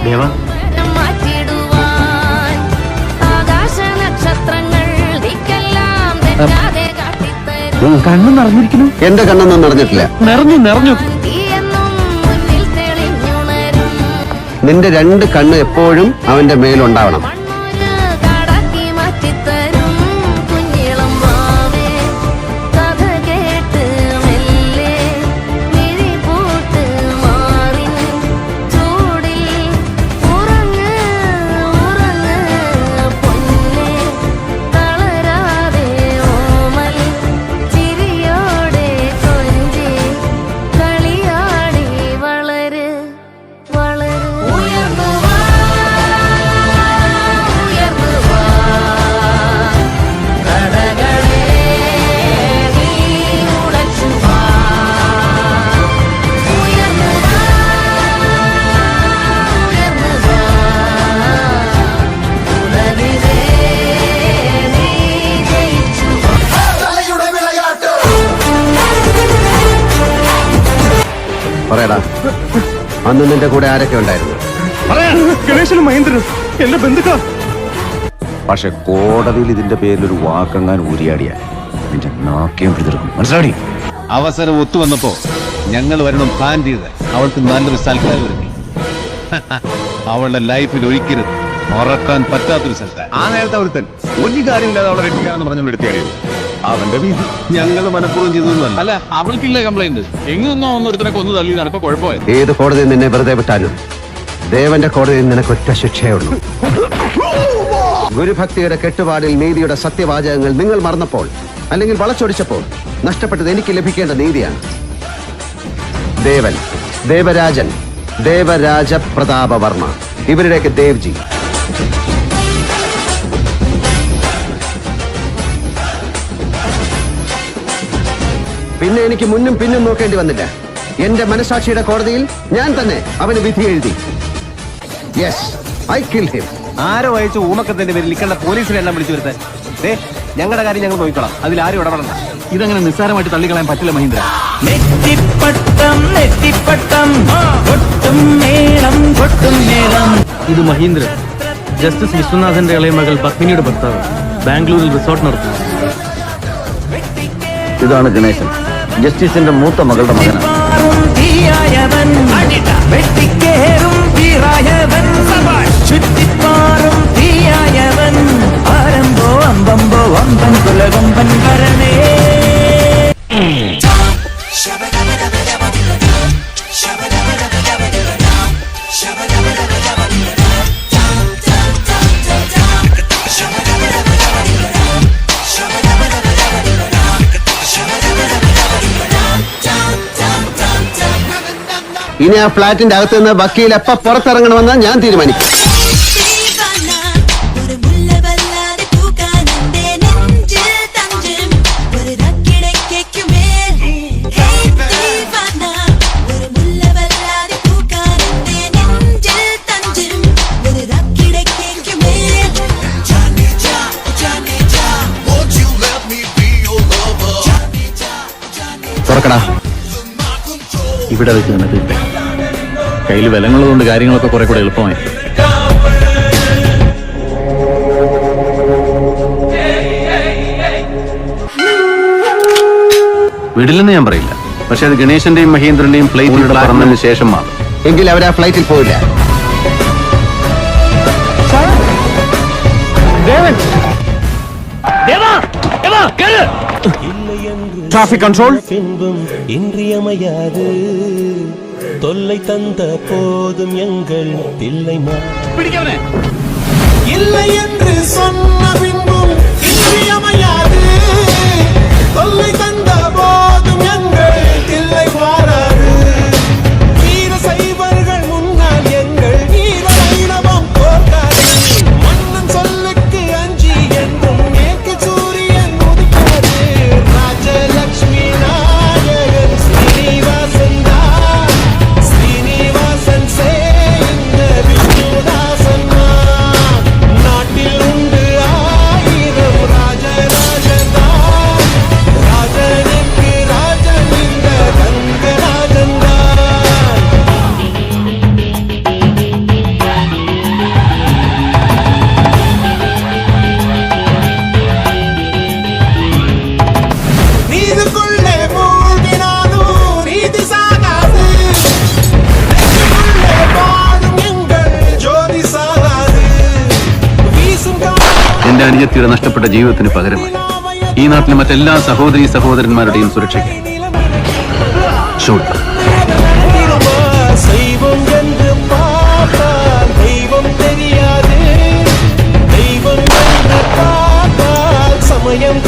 ദേവാ കണ്ണു നിറഞ്ഞിരിക്കുന്നു. എന്റെ കണ്ണൊന്നും നിറഞ്ഞിട്ടില്ല. നിറഞ്ഞു. നിന്റെ 2 കണ്ണ് എപ്പോഴും അവന്റെ മേലുണ്ടാവണം. പറയടാ, അന്ന് നിന്റെ കൂടെ ആരൊക്കെ ഉണ്ടായിരുന്നു? ഗണേശനും മഹേന്ദ്രനും എന്റെ ബന്ധുക്കളാ. പക്ഷെ കോടതിയിൽ ഇതിന്റെ പേരിലൊരു വാക്കങ്ങാൻ ഊരിയാടിയ നിന്റെ നാക്കയും പിടിച്ചെടുക്കും. മനസ്സിലാടി? അവസരം ഒത്തുവന്നപ്പോ ഞങ്ങൾ വരണം പ്ലാൻ ചെയ്ത് അവൾക്ക് നല്ലൊരു സൽക്കാരം ഒരുക്കി. അവളുടെ ലൈഫിൽ ഒരിക്കലും മറക്കാൻ പറ്റാത്തൊരു സ്ഥലത്ത് ആ നേരത്തെ ഒരുത്തൻ ഒരു കാര്യമില്ലാതെ അവളെ രക്ഷിക്കാന്ന് പറഞ്ഞു എടുത്തിയാടിയത് അവന്റെ വീതി. ഞങ്ങൾ മനഃപൂർവ്വം ചെയ്തൊന്നുമല്ല. അല്ല, അവൾക്കില്ല കംപ്ലൈന്റ്. എങ്ങൊന്നോ ഒരുത്തനെ കൊന്നു തള്ളി നടപ്പോ കുഴപ്പമായി. ഏത് കോടതി നിന്നെ വെറുതെ വിട്ടാലും ദേവന്റെ കോടതിയിൽ നിനക്ക് ഒറ്റ ശിക്ഷയുള്ളൂ. ഗുരുഭക്തിയുടെ കെട്ടുപാടിൽ നീതിയുടെ സത്യവാചകങ്ങൾ നിങ്ങൾ മറന്നപ്പോൾ അല്ലെങ്കിൽ വളച്ചൊടിച്ചപ്പോൾ നഷ്ടപ്പെട്ടത് എനിക്ക് ലഭിക്കേണ്ട നീതിയാണ്. ദേവൻ, ദേവരാജൻ, ദേവരാജ പ്രതാപവർമ്മ, ഇവരുടെയൊക്കെ ദേവ്ജി. പിന്നെ എനിക്ക് മുന്നും പിന്നും നോക്കേണ്ടി വന്നില്ല. എന്റെ മനസാക്ഷിയുടെ കോടതിയിൽ ഞാൻ തന്നെ അവന് വിധി എഴുതി. Yes, I kill him. ആരോ അയച്ച ഊമക്കത്തിന്റെ പേരിൽ ഇക്കണ്ട പോലീസിനെ എല്ലാം വിളിച്ചു വരുത്താൻ. ഞങ്ങളുടെ കാര്യം ഞങ്ങൾ നോക്കിക്കോളാം, അതിലാരും ഇടപെടണ്ട. ഇതങ്ങനെ നിസ്സാരമായിട്ട് തള്ളിക്കളയാൻ പറ്റില്ല മഹീന്ദ്ര. ഇത് മഹീന്ദ്രൻ, ജസ്റ്റിസ് വിശ്വനാഥന്റെ ഇളയ മകൾ പത്മിനിയുടെ ഭർത്താവ്, ബാംഗ്ലൂരിൽ റിസോർട്ട് നടത്തുന്നു. ഇതാണ് ഗണേശൻ, ജസ്റ്റിസിന്റെ മൂത്ത മകളുടെ മകനാണ്. ഇനി ആ ഫ്ലാറ്റിന്റെ അകത്ത് നിന്ന് വക്കീൽ എപ്പ പുറത്തിറങ്ങണമെന്ന് ഞാൻ തീരുമാനിക്കും. തുറക്കടാ. ഇവിടെ വെച്ച് നിനക്ക് കയ്യിൽ വിലങ്ങളുകൊണ്ട് കാര്യങ്ങളൊക്കെ കുറെ കൂടെ എളുപ്പമായി. വിടില്ലെന്ന് ഞാൻ പറയില്ല, പക്ഷെ അത് ഗണേശന്റെയും മഹേന്ദ്രന്റെയും ഫ്ലൈറ്റിൽ പറന്നതിന് ശേഷം മാറും. എങ്കിൽ അവർ ആ ഫ്ലൈറ്റിൽ പോയില്ല. ട്രാഫിക് കൺട്രോൾ இன்றியமையாது தொல்லை தந்த போதும் எங்கள் பிள்ளைமா இல்லை என்று சொன்ன பின்பும் இன்றியமையாது தொல்லை தந்த போதும் எங்கள் பிள்ளை மாறாது. வீர சைவர்கள் முன்னால் எங்கள் வீர வைணவம் போர்க்காது. மன்னன் சொல்லுக்கு அஞ்சி என்றும் மேற்கு சூரியன் உதிக்கிறது. ராஜலட்சுமி நாயகன் ஸ்ரீனிவாசன் தான், ஸ்ரீனிவாசன் சே இந்த விஷ்ணுதாசன் தான். நாட்டில் உண்டு 1000 ராஜராஜன் தான். ராஜனுக்கு ராஜன் இந்த கங்கராஜன். നീലത്തിയുടെ നഷ്ടപ്പെട്ട ജീവിതത്തിന് പകരമായി ഈ നാട്ടിലെ മറ്റെല്ലാ സഹോദരി സഹോദരന്മാരുടെയും സുരക്ഷയ്ക്ക് ഷൂട്ട്. செய்வோம் என்று பார்த்தால் தெய்வம் தெரியாது, தெய்வம் என்று பார்த்தால் சமயம்